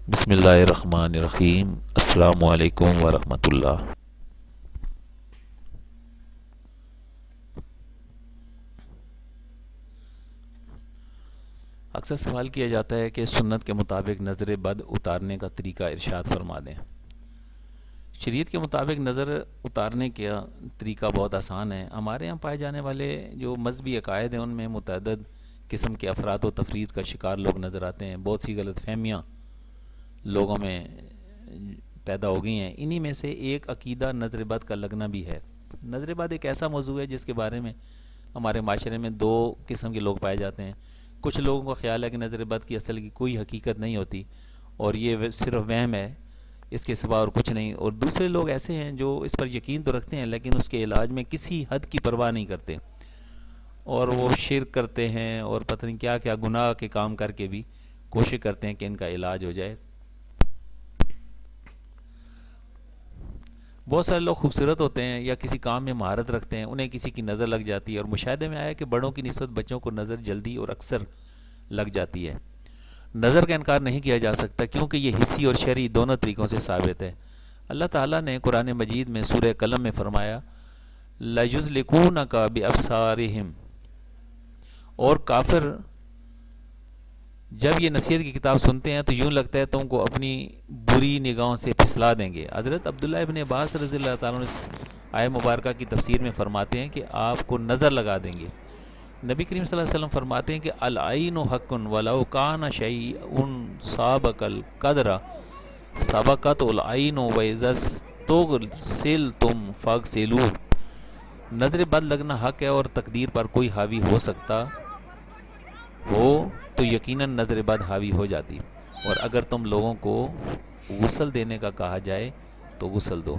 بسم اللہ الرحمن الرحیم۔ السلام علیکم ورحمۃ اللہ۔ اکثر سوال کیا جاتا ہے کہ سنت کے مطابق نظر بد اتارنے کا طریقہ ارشاد فرما دیں۔ شریعت کے مطابق نظر اتارنے کا طریقہ بہت آسان ہے۔ ہمارے یہاں پائے جانے والے جو مذہبی عقائد ہیں ان میں متعدد قسم کے افراد و تفرید کا شکار لوگ نظر آتے ہیں۔ بہت سی غلط فہمیاں لوگوں میں پیدا ہو گئی ہیں۔ انہی میں سے ایک عقیدہ نظر بد کا لگنا بھی ہے۔ نظر بد ایک ایسا موضوع ہے جس کے بارے میں ہمارے معاشرے میں دو قسم کے لوگ پائے جاتے ہیں۔ کچھ لوگوں کا خیال ہے کہ نظر بد کی اصل کی کوئی حقیقت نہیں ہوتی اور یہ صرف وہم ہے، اس کے سوا اور کچھ نہیں، اور دوسرے لوگ ایسے ہیں جو اس پر یقین تو رکھتے ہیں لیکن اس کے علاج میں کسی حد کی پرواہ نہیں کرتے، اور وہ شرک کرتے ہیں اور پتہ نہیں کیا کیا گناہ کے کام کر کے بھی کوشش کرتے ہیں کہ ان کا علاج ہو جائے۔ بہت سارے لوگ خوبصورت ہوتے ہیں یا کسی کام میں مہارت رکھتے ہیں، انہیں کسی کی نظر لگ جاتی ہے، اور مشاہدے میں آیا کہ بڑوں کی نسبت بچوں کو نظر جلدی اور اکثر لگ جاتی ہے۔ نظر کا انکار نہیں کیا جا سکتا کیونکہ یہ حسی اور شرعی دونوں طریقوں سے ثابت ہے۔ اللہ تعالیٰ نے قرآن مجید میں سورہ قلم میں فرمایا لَيُزْلِقُونَكَ بِأَبْصَارِهِمْ، اور کافر جب یہ نصیحت کی کتاب سنتے ہیں تو یوں لگتا ہے تم کو اپنی بری نگاہوں سے پھسلا دیں گے۔ حضرت عبداللہ ابن عباس رضی اللہ تعالیٰ عنہ اس آیہ مبارکہ کی تفسیر میں فرماتے ہیں کہ آپ کو نظر لگا دیں گے۔ نبی کریم صلی اللہ علیہ وسلم فرماتے ہیں کہ العین حق ولو کان شیء سابق القدر سبقت العین واذا استغسلتم فاغسلوه۔ نظر بد لگنا حق ہے اور تقدیر پر کوئی حاوی ہو سکتا ہو تو یقیناً نظر بد حاوی ہو جاتی، اور اگر تم لوگوں کو غسل دینے کا کہا جائے تو غسل دو۔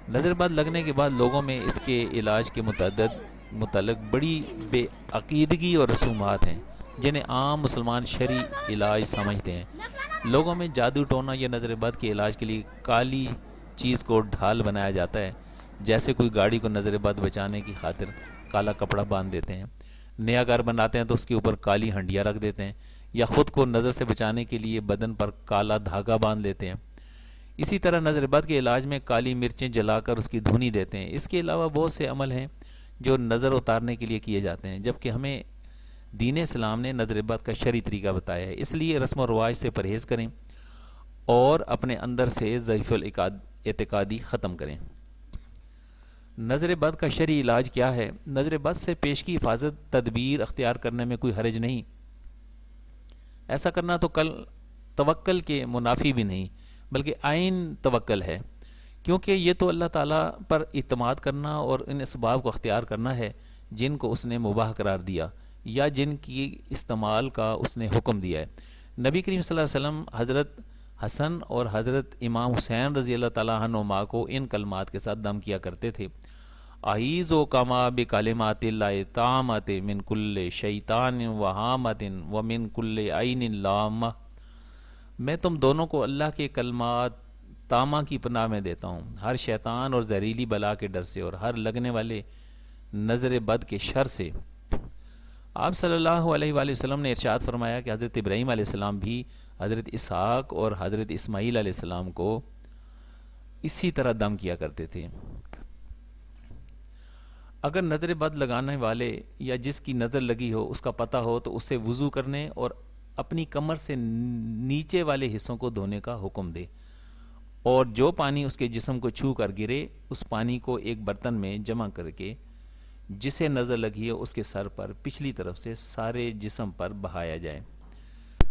نظر بد لگنے کے بعد لوگوں میں اس کے علاج کے متعلق بڑی بے عقیدگی اور رسومات ہیں جنہیں عام مسلمان شرعی علاج سمجھتے ہیں۔ لوگوں میں جادو ٹونا یا نظر بد کے علاج کے لیے کالی چیز کو ڈھال بنایا جاتا ہے، جیسے کوئی گاڑی کو نظر بد بچانے کی خاطر کالا کپڑا باندھ دیتے ہیں، نیا گھر بناتے ہیں تو اس کے اوپر کالی ہنڈیاں رکھ دیتے ہیں، یا خود کو نظر سے بچانے کے لیے بدن پر کالا دھاگا باندھ لیتے ہیں۔ اسی طرح نظر بد کے علاج میں کالی مرچیں جلا کر اس کی دھنی دیتے ہیں۔ اس کے علاوہ بہت سے عمل ہیں جو نظر اتارنے کے لیے کیے جاتے ہیں، جبکہ ہمیں دین اسلام نے نظر بد کا شرعی طریقہ بتایا ہے۔ اس لیے رسم و رواج سے پرہیز کریں اور اپنے اندر سے ضعیف الاعتقادی ختم کریں۔ نظر بد کا شرعی علاج کیا ہے؟ نظر بد سے پیش کی حفاظت تدبیر اختیار کرنے میں کوئی حرج نہیں۔ ایسا کرنا تو توکل کے منافی بھی نہیں بلکہ عین توکل ہے، کیونکہ یہ تو اللہ تعالیٰ پر اعتماد کرنا اور ان اسباب کو اختیار کرنا ہے جن کو اس نے مباح قرار دیا یا جن کی استعمال کا اس نے حکم دیا ہے۔ نبی کریم صلی اللہ علیہ وسلم حضرت حسن اور حضرت امام حسین رضی اللہ تعالیٰ عنہما کو ان کلمات کے ساتھ دم کیا کرتے تھے: اعیذ کما بکلمات اللہ تامۃ من کل شیطان وہامۃ ومن کل عین لامہ۔ میں تم دونوں کو اللہ کے کلمات تامہ کی پناہ میں دیتا ہوں، ہر شیطان اور زہریلی بلا کے ڈر سے اور ہر لگنے والے نظر بد کے شر سے۔ آپ صلی اللہ علیہ وآلہ وسلم نے ارشاد فرمایا کہ حضرت ابراہیم علیہ السلام بھی حضرت اسحاق اور حضرت اسماعیل علیہ السلام کو اسی طرح دم کیا کرتے تھے۔ اگر نظر بد لگانے والے یا جس کی نظر لگی ہو اس کا پتہ ہو تو اسے وضو کرنے اور اپنی کمر سے نیچے والے حصوں کو دھونے کا حکم دے، اور جو پانی اس کے جسم کو چھو کر گرے اس پانی کو ایک برتن میں جمع کر کے جسے نظر لگی ہے اس کے سر پر پچھلی طرف سے سارے جسم پر بہایا جائے۔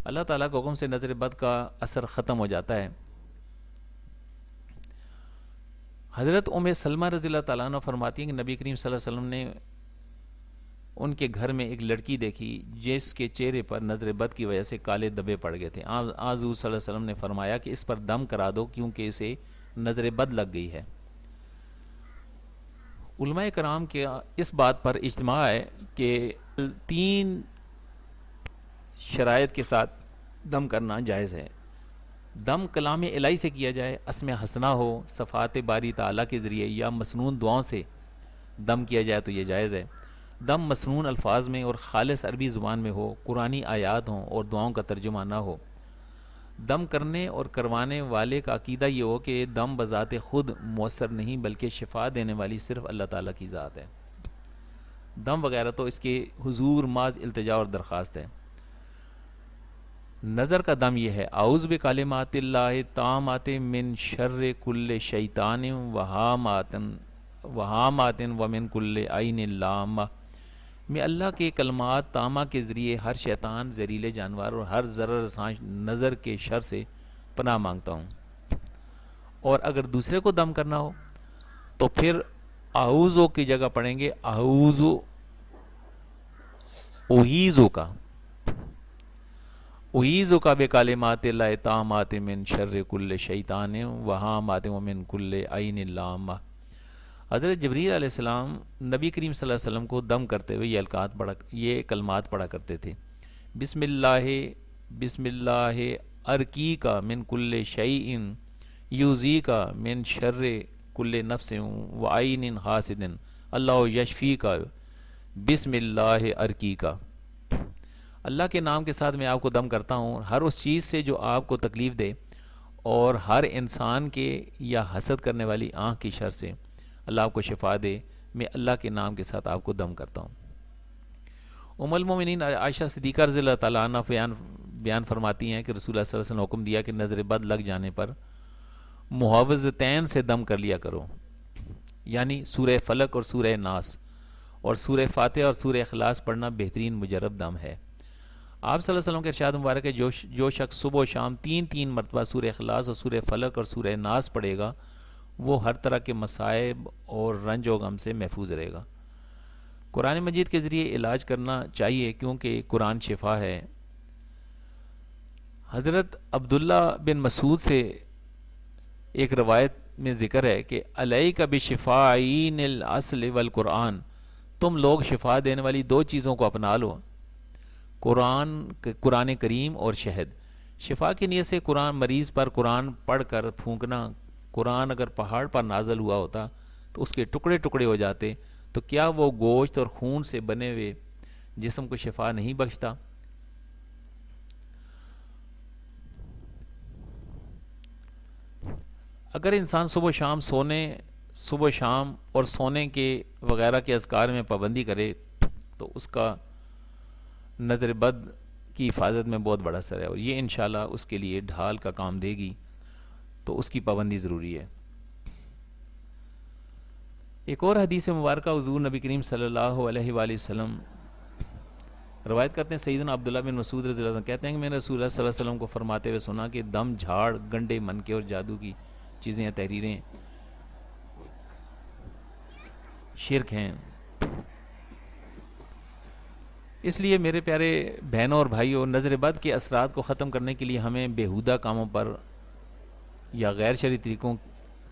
اللہ تعالیٰ کے حکم سے نظر بد کا اثر ختم ہو جاتا ہے۔ حضرت سلمہ رضی اللہ تعالیٰ عنہ فرماتی ہیں کہ نبی کریم صلی اللہ علیہ وسلم نے ان کے گھر میں ایک لڑکی دیکھی جس کے چہرے پر نظر بد کی وجہ سے کالے دبے پڑ گئے تھے۔ حضور صلی اللہ علیہ وسلم نے فرمایا کہ اس پر دم کرا دو کیونکہ اسے نظر بد لگ گئی ہے۔ علماء کرام کے اس بات پر اجماع ہے کہ 3 شرائط کے ساتھ دم کرنا جائز ہے۔ دم کلام الہی سے کیا جائے، اسم حسنہ ہو، صفات باری تعالیٰ کے ذریعے یا مسنون دعاؤں سے دم کیا جائے تو یہ جائز ہے۔ دم مسنون الفاظ میں اور خالص عربی زبان میں ہو، قرآنی آیات ہوں اور دعاؤں کا ترجمہ نہ ہو۔ دم کرنے اور کروانے والے کا عقیدہ یہ ہو کہ دم بذات خود مؤثر نہیں بلکہ شفا دینے والی صرف اللہ تعالیٰ کی ذات ہے. دم وغیرہ تو اس کے حضور محض التجا اور درخواست ہے. نظر کا دم یہ ہے اعوذ بکلمات اللہ التامات من شر کل شیطان وہامات ومن کل عین لامہ. میں اللہ کے کلمات تامہ کے ذریعے ہر شیطان، زہریلے جانور اور ہر ضرر رساں نظر کے شر سے پناہ مانگتا ہوں. اور اگر دوسرے کو دم کرنا ہو تو پھر اعوذو کی جگہ پڑھیں گے اعوذو اعیذو کا اعیذو کا بکلمات اللہ التامات من شر کل شیطان وہامات ومن کل عین لامہ. حضرت جبریل علیہ السلام نبی کریم صلی اللہ علیہ وسلم کو دم کرتے ہوئے یہ کلمات پڑھا کرتے تھے. بسم اللہ ارکی کا من کل شیء یوزی کا من شر کل نفس و عین حاسد اللہ یشفی کا. بسم اللہ ارکی کا، اللہ کے نام کے ساتھ میں آپ کو دم کرتا ہوں ہر اس چیز سے جو آپ کو تکلیف دے اور ہر انسان کے یا حسد کرنے والی آنکھ کی شر سے اللہ آپ کو شفا دے. میں اللہ کے نام کے ساتھ آپ کو دم کرتا ہوں. ام المومنین عائشہ صدیقہ رضی اللہ تعالیٰ عنہ بیان فرماتی ہیں کہ رسول اللہ صلی اللہ علیہ وسلم نے حکم دیا کہ نظر بد لگ جانے پر معوذتین سے دم کر لیا کرو، یعنی سورہ فلق اور سورہ ناس اور سورہ فاتحہ اور سورہ اخلاص پڑھنا بہترین مجرب دم ہے. آپ صلی اللہ علیہ وسلم کے ارشاد مبارک ہے جو شخص صبح و شام تین مرتبہ سورہ اخلاص اور سورہ فلق اور سورہ ناس پڑھے گا وہ ہر طرح کے مصائب اور رنج و غم سے محفوظ رہے گا. قرآن مجید کے ذریعے علاج کرنا چاہیے کیونکہ قرآن شفا ہے. حضرت عبداللہ بن مسعود سے ایک روایت میں ذکر ہے کہ علیک بشفاعین الاصل والقرآن، تم لوگ شفا دینے والی دو چیزوں کو اپنا لو، قرآن کریم اور شہد. شفا کی نیت سے مریض پر قرآن پڑھ کر پھونکنا. قرآن اگر پہاڑ پر نازل ہوا ہوتا تو اس کے ٹکڑے ٹکڑے ہو جاتے، تو کیا وہ گوشت اور خون سے بنے ہوئے جسم کو شفا نہیں بخشتا؟ اگر انسان صبح شام اور سونے کے وغیرہ کے اذکار میں پابندی کرے تو اس کا نظر بد کی حفاظت میں بہت بڑا اثر ہے، اور یہ انشاءاللہ اس کے لیے ڈھال کا کام دے گی. تو اس کی پابندی ضروری ہے. ایک اور حدیث مبارکہ حضور نبی کریم صلی اللہ علیہ وآلہ وسلم روایت کرتے ہیں. سیدنا عبداللہ بن مسعود رضی اللہ عنہ کہتے ہیں کہ میں نے رسول اللہ صلی اللہ علیہ وسلم کو فرماتے ہوئے سنا کہ دم، جھاڑ، گنڈے، منکے اور جادو کی چیزیں یا تحریریں شرک ہیں. اس لیے میرے پیارے بہنوں اور بھائیوں، نظر بد کے اثرات کو ختم کرنے کے لیے ہمیں بیہودہ کاموں پر یا غیر شرعی طریقوں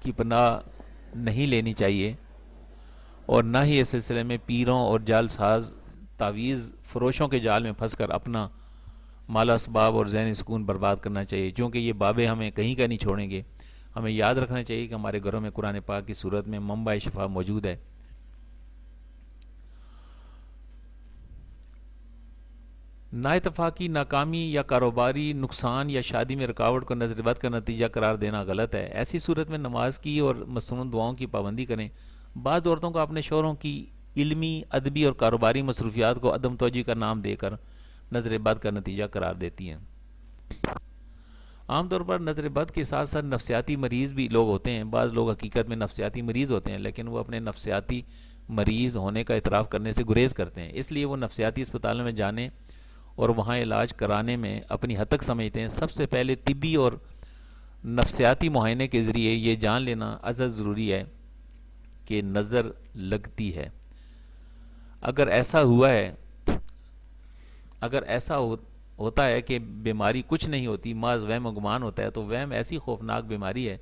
کی پناہ نہیں لینی چاہیے، اور نہ ہی اس سلسلے میں پیروں اور جال ساز تعویذ فروشوں کے جال میں پھنس کر اپنا مال اسباب اور ذہنی سکون برباد کرنا چاہیے، چونکہ یہ بابیں ہمیں کہیں کا نہیں چھوڑیں گے. ہمیں یاد رکھنا چاہیے کہ ہمارے گھروں میں قرآن پاک کی صورت میں منبع شفا موجود ہے. نااتفاقی، ناکامی یا کاروباری نقصان یا شادی میں رکاوٹ کو نظر بد کا نتیجہ قرار دینا غلط ہے. ایسی صورت میں نماز کی اور مسنون دعاؤں کی پابندی کریں. بعض عورتوں کو اپنے شوہروں کی علمی، ادبی اور کاروباری مصروفیات کو عدم توجہی کا نام دے کر نظر بد کا نتیجہ قرار دیتی ہیں. عام طور پر نظر بد کے ساتھ ساتھ نفسیاتی مریض بھی لوگ ہوتے ہیں. بعض لوگ حقیقت میں نفسیاتی مریض ہوتے ہیں لیکن وہ اپنے نفسیاتی مریض ہونے کا اعتراف کرنے سے گریز کرتے ہیں، اس لیے وہ نفسیاتی اسپتالوں میں جانے اور وہاں علاج کرانے میں اپنی حد تک سمجھتے ہیں. سب سے پہلے طبی اور نفسیاتی معائنے کے ذریعے یہ جان لینا ازحد ضروری ہے کہ نظر لگتی ہے. اگر ایسا ہوتا ہے کہ بیماری کچھ نہیں ہوتی، محض وہم و گمان ہوتا ہے، تو وہم ایسی خوفناک بیماری ہے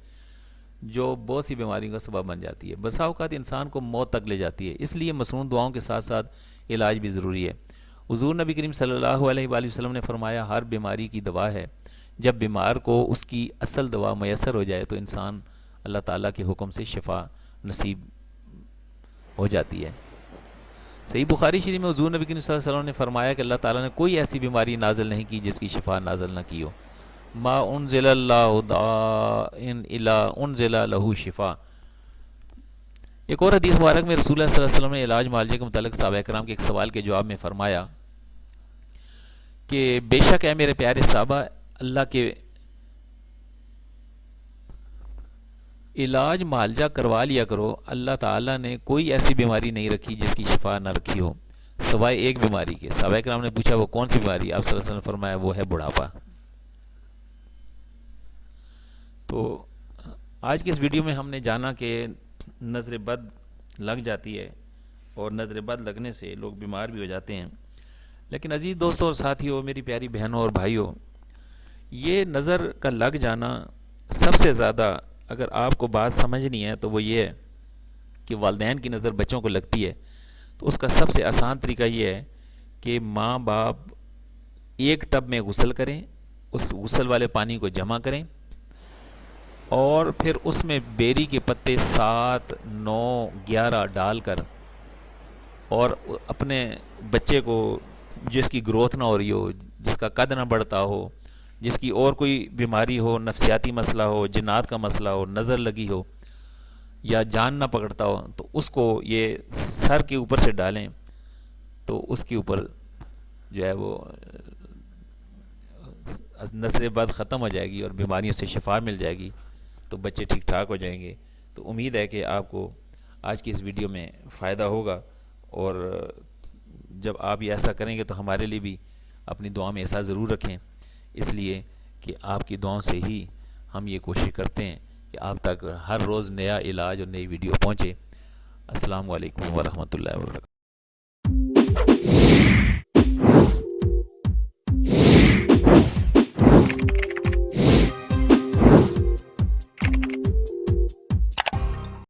جو بہت سی بیماریوں کا سبب بن جاتی ہے، بسا اوقات انسان کو موت تک لے جاتی ہے. اس لیے مسنون دعاؤں کے ساتھ ساتھ علاج بھی ضروری ہے. حضور نبی کریم صلی اللہ علیہ وآلہ وسلم نے فرمایا ہر بیماری کی دوا ہے. جب بیمار کو اس کی اصل دوا میسر ہو جائے تو انسان اللہ تعالیٰ کے حکم سے شفا نصیب ہو جاتی ہے. صحیح بخاری شریف میں حضور نبی کریم صلی اللہ علیہ وسلم نے فرمایا کہ اللہ تعالیٰ نے کوئی ایسی بیماری نازل نہیں کی جس کی شفا نازل نہ کی ہو. ما انزل اللہ داء الا انزل لہ شفا۔ ایک اور حدیث مبارک میں رسول اللہ صلی اللہ علیہ وسلم نے علاج معالجے کے متعلق صحابہ کرام کے ایک سوال کے جواب میں فرمایا کہ بے شک ہے میرے پیارے صحابہ، اللہ کے علاج معالجہ کروا لیا کرو، اللہ تعالیٰ نے کوئی ایسی بیماری نہیں رکھی جس کی شفا نہ رکھی ہو سوائے ایک بیماری کے۔ صحابہ کرام نے پوچھا وہ کون سی بیماری؟ آپ صلی اللہ علیہ وسلم نے فرمایا وہ ہے بڑھاپا۔ تو آج کے اس ویڈیو میں ہم نے جانا کہ نظر بد لگ جاتی ہے اور نظر بد لگنے سے لوگ بیمار بھی ہو جاتے ہیں، لیکن عزیز دوستوں اور ساتھیوں، میری پیاری بہنوں اور بھائیوں، یہ نظر کا لگ جانا سب سے زیادہ، اگر آپ کو بات سمجھنی ہے تو وہ یہ ہے کہ والدین کی نظر بچوں کو لگتی ہے تو اس کا سب سے آسان طریقہ یہ ہے کہ ماں باپ ایک ٹب میں غسل کریں، اس غسل والے پانی کو جمع کریں اور پھر اس میں بیری کے پتے 7 9 11 ڈال کر، اور اپنے بچے کو جس کی گروتھ نہ ہو رہی ہو، جس کا قد نہ بڑھتا ہو، جس کی اور کوئی بیماری ہو، نفسیاتی مسئلہ ہو، جنات کا مسئلہ ہو، نظر لگی ہو یا جان نہ پکڑتا ہو، تو اس کو یہ سر کے اوپر سے ڈالیں تو اس کے اوپر جو ہے وہ نظر بد ختم ہو جائے گی اور بیماریوں سے شفا مل جائے گی، تو بچے ٹھیک ٹھاک ہو جائیں گے۔ تو امید ہے کہ آپ کو آج کی اس ویڈیو میں فائدہ ہوگا، اور جب آپ یہ ایسا کریں گے تو ہمارے لیے بھی اپنی دعا میں ایسا ضرور رکھیں، اس لیے کہ آپ کی دعاؤں سے ہی ہم یہ کوشش کرتے ہیں کہ آپ تک ہر روز نیا علاج اور نئی ویڈیو پہنچے۔ السلام علیکم ورحمۃ اللہ وبرکاتہ۔